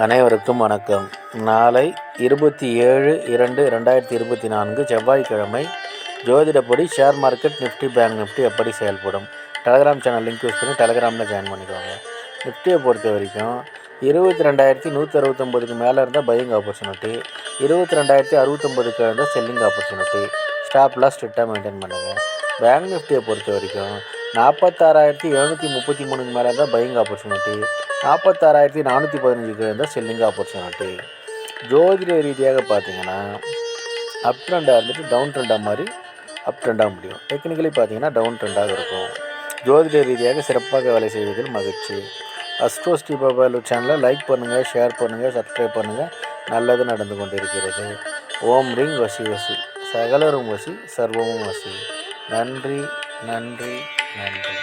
அனைவருக்கும் வணக்கம். நாளை 27/2/2024 செவ்வாய்க்கிழமை ஜோதிடப்படி share market Nifty bank Nifty எப்படி செயல்படும். டெலகிராம் சேனல் லிங்க் யூஸ் பண்ணி டெலகிராமில் ஜாயின் பண்ணிக்கோங்க. நிஃப்டியை பொறுத்த வரைக்கும் 22,169க்கு மேலே இருந்தால் பையிங் ஆப்பர்ச்சுனிட்டி, 22,069க்கு இருந்தால் செல்லிங் ஆப்பர்ச்சுனிட்டி. ஸ்டாப் லாஸ் ஸ்ட்ரிக்டாக மெயின்டைன் பண்ணுங்கள். பேங்க் நிஃப்டியை பொறுத்த வரைக்கும் 46,733க்கு மேலே இருந்தால் பையிங் ஆப்பர்ச்சுனிட்டி, 46,415க்கு இருந்தால் செல்லிங் ஆப்பர்ச்சுனிட்டி. ஜோதிட ரீதியாக பார்த்தீங்கன்னா அப் ட்ரெண்டாக இருந்துட்டு டவுன் ட்ரெண்டாக மாதிரி அப் ட்ரெண்டாக முடியும். டெக்னிக்கலி பார்த்தீங்கன்னா டவுன் ட்ரெண்டாக இருக்கும். ஜோதிட ரீதியாக சிறப்பாக வேலை செய்வதில் மகிழ்ச்சி. அஸ்ட்ரோ ஸ்ரீ பாபாலு சேனலை லைக் பண்ணுங்கள், ஷேர் பண்ணுங்கள், சப்ஸ்கிரைப் பண்ணுங்கள். நல்லது நடந்து கொண்டிருக்கிறது. ஓம் ரிங் வசி வசி, சகலரும் வசி, சர்வமும் வசி. நன்றி நன்றி நன்றி.